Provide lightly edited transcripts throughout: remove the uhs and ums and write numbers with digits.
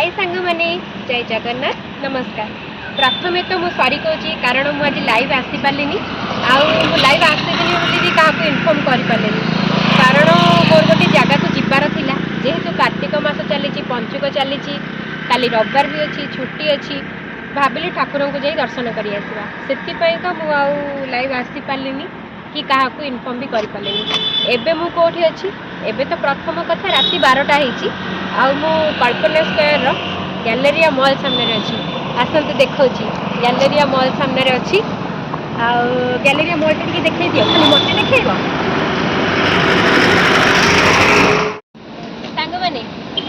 हाय सांग मैंने जय जगन्नाथ नमस्कार। प्रथमे तो मु सॉरी कहूँ कारण मुझे लाइव आसी पारे लाइव आसबी बोली क्या इनफर्म कर पारे कारण मोर गोटे जगह को जीवार था जेहेतु कार्तिक मास चली पंचुक चली काली रविवार भी अच्छी छुट्टी अच्छी भाविली ठाकुर को जाई दर्शन कर लाइव आसी पारे कि क्या इनफर्म भी कर पारे एबे मु कोठी अच्छी एबे तो प्रथम कथा राति 12टा होती कल्पना स्क्वायर गैलेरिया मॉल सामने अच्छी आसतु देखा गैलेरिया मॉल सामने अच्छी गैलेरिया मॉल टी देखे दियो खाली मत देखेब सांग मैंने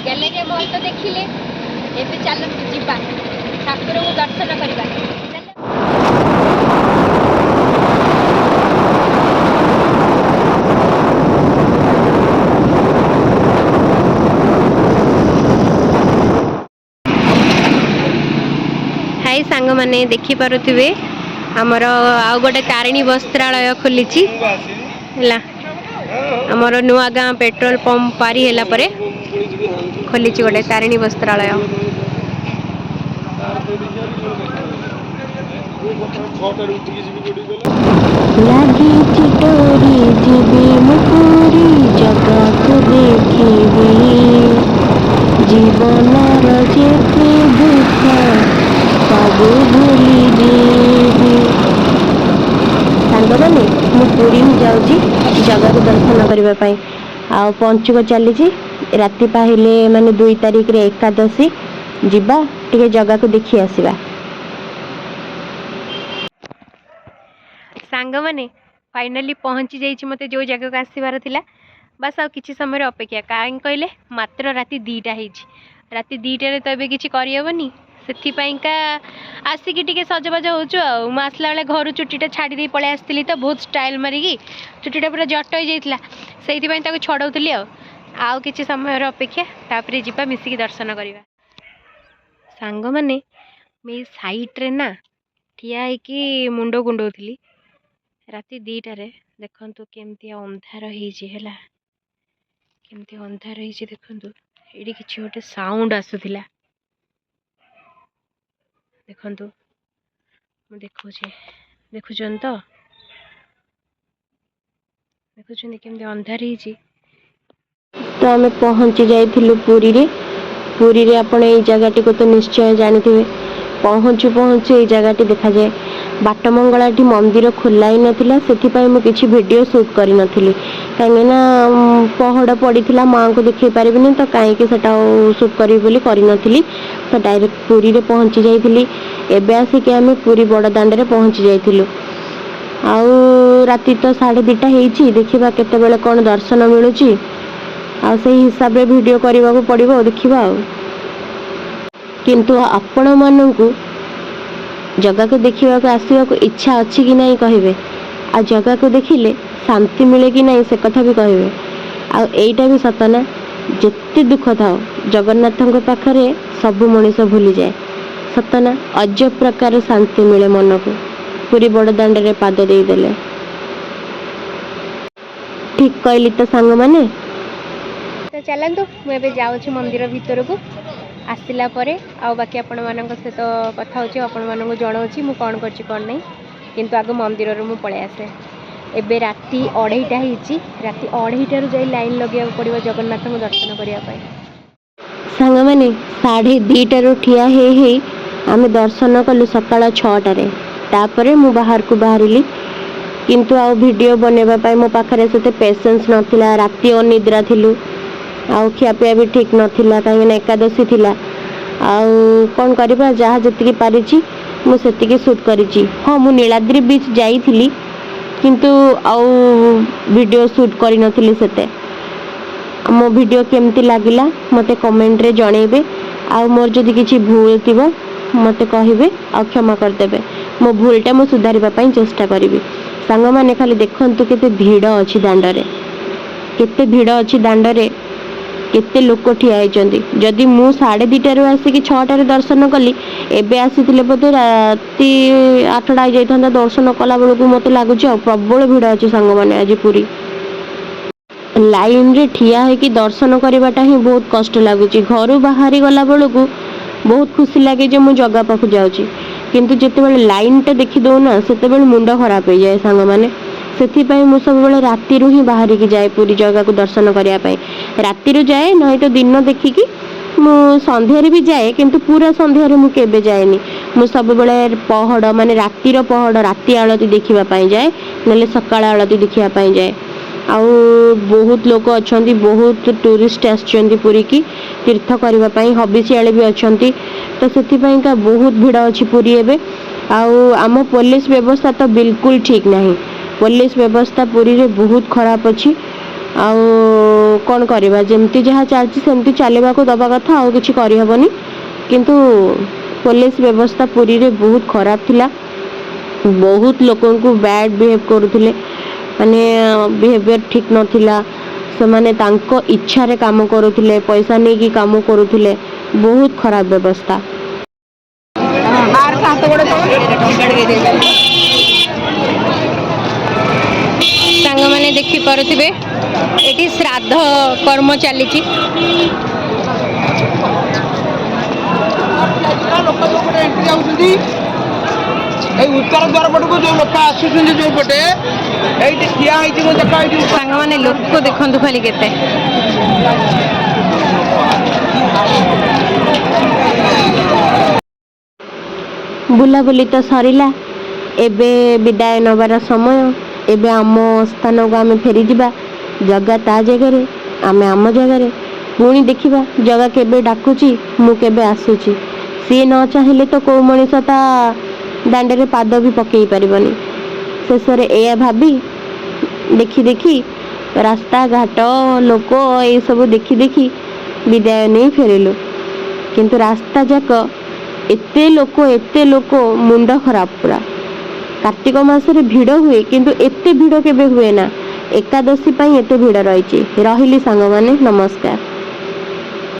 गैलेरिया मॉल तो देखिले एबे चलते जीवा ठाकुर को दर्शन करवा। हाय सांग मैंने देखी पारुथिबे आमर आउ गोटे तारिणी वस्त्रालय खोली आमर नुआ गाँ पेट्रोल पंप पारी है परे खोली गोटे तारिणी वस्त्रालय लागी चिटोरी जीवी मुकुरी जगत देखिबी जीवनर जेते दुख सबु भूली देवी। सांग मैंने मु पुरी जाऊँगी जगह को दर्शन करने आ पंचुक चली राति पाहिले माने 2 तारिख रे एकादशी जीवा टिके जगह को देखी आसीबा। सांग मैंने फाइनाली पहुँची जाइए मत जो जगह को आसबार थिला बस आ किछि समय अपेक्षा कहीं कहले मात्र राति 2टा राति 2टारे तो ये किसी करहबनी से आसिकी टिके सजबाज हो आसला बेले घर चुटीटा छाड़ी पलि आसती तो बहुत स्टाइल मारिकी चुटीटा पूरा जट हो जाता से छड़ाऊली आउ कि समय अपेक्षा तापर जीवा मिसिकी दर्शन करवा। सांग मैंने मे सैट्रे ना ठिया होकि मुंड कुंडौली राति 2टारे देखु केमती अंधार है केमती अंधार है देखु ये कि गोटे साउंड आसूला देखु देखुचे देखुन तो देखुं केमती अंधार तो आम पहुँची जाइलु पुरी रे पुरी रे आपण ये जगह को तो निश्चय जानते पहुँचु पहुँचु ये जगह देखा जाए बाटमंगला मंदिर खोला ही नाला से मुझे वीडियो शूट करी नथिली कहीं पहड़ पड़ा माँ को देखे पारे तो कहीं शूट करी नथिली तो डायरेक्ट पुरी रे पहुँची जाइली एबे आसिक आम पुरी बड़ दांडे पहुँची जाइलु आउ राति तो 2:30 होती देखा केते कौन दर्शन मिलूँ आ से हिसाब रे वीडियो करने को पड़ो देखा किंतु आपण मानू जगह को देखा आसवा को इच्छा अच्छी कि नहीं कहे आ जगह को देखिले शांति मिले कि नहीं से कथा भी कहे आईटा भी सतना जिते दुख था जगन्नाथ पाखरे सबु मनीष भूली जाए सतना अजब प्रकार शांति मिले मन को पूरी बड़ दांडे पाद देदेले ठीक कहली तो सांग माने तो चलतु मुझे जाऊँ मंदिर भितर को आसला बाकी आपण मान सहित कथा हो जनाऊँ मु कौन कर कौन नहीं किंतु आग मंदिर मु पलि आसे एबे राति 2:30 होती राति 2:30 जाई लाइन लगे पड़ो जगन्नाथ को दर्शन करने सांग मैंने 2:30 ठिया हे आम दर्शन कलु सकाळ 6टारे तापरे मु बाहर को बाहरिली किंतु आ वीडियो बनवाई मो पाखरे से पेशेंस नथिला राति अनिद्रा थिलु आउ खियापिया भी ठीक नाला कहीं एकादशी थिला आउ कौन करवा जहाँ जी पारी मुझे शूट करी हाँ मु नीलाद्री बीच जाइली किंतु आउ वीडियो शूट करी नथिली सेते मो वीडियो केमती लागिला मते कमेंट रे जणेबे आउ मोर जदि किछि भूल थिबो मते कहिबे आ क्षमा कर देबे मो भूलटा मु सुधारिबा पई चेष्टा करिवि। सांग माने खाली देखंतु केते भीड़ अछि दांडरे केते भीड़ अछि दांडरे केते लोक ठिया होती जदि मु 2:30 आसिक 6टारे दर्शन कली एबे आसी बोधे राति 8टा जाता दर्शन कला बेलू मत लगुच प्रबल भिड़ अच्छी सांग मैंने आज पूरी लाइन रे ठिया है कि दर्शन करवाटा ही बहुत कष्ट लगुच घर बाहरी गला बेलू बहुत खुशी लगे जे मुझे जगह पाखु जाऊँगी किंतु जितेबाला लाइनटा देखीदौना से मुंड खराब हो जाए सांग मैंने से सब राति ही बाहर की जाए पूरी जगह को दर्शन करने राति जाए नहीं तो दिन देखिकी मु संध्यारे भी जाए किंतु पूरा संध्यारे मु केबे जाएनी मु सब बेले पहड़ माने रातिर पहड़ राति आलती देखा जाए नले सकाळ आलती देखा जाए आउ बहुत लोक अच्छा बहुत टूरिस्ट आसछन्ती पुरी की तीर्थ करने हबिसियाले भी अच्छा तो से बहुत भिड़ अच्छी पुरी एवं आउ आम पुलिस व्यवस्था तो बिल्कुल ठीक नहीं पुलिस व्यवस्था पुरी रे बहुत खराब अच्छी आउ कौन करवा जमती जहाँ चलती सेमती चलवा को दबा कथा आउ किछि करहबनी किंतु पुलिस व्यवस्था पुरी रे बहुत खराब थिला बहुत लोगों को बैड बिहेव करुथिले माने बिहेवियर ठीक नथिला से माने तांको इच्छा रे काम करुथिले पैसा नहीं की काम करुथिले बहुत खराब व्यवस्था सांग मैंने देखी पारे एटी श्राद्ध कर्म चली उत्तर द्वार पट को जो लोक आसुच्च जो पटे सांग मैंने लोक देखु खाली केते बुलाबुली तो सरिला एबे विदाय नबार समय एबे आम स्थान को आम फेरी जा जगह ता जगह आम आम जगह पुणी देखा जगह केबे डाकुची मु केबे आसुची सी न चाहिए तो कौ मनीष ता दांडे पाद भी पकई पारबनी शेष या भाभी देखी देखी रास्ता घाट लोक ये सब देखी देखी विदाय नहीं फेरिलु किंतु रास्ता जाक एते लोक मुंड खराब पूरा कार्तिक मासरे भिड़ हुए किंतु एते भिड़ केबे हुए ना एकादशी एते भिड़ रही रही सांग माने नमस्कार।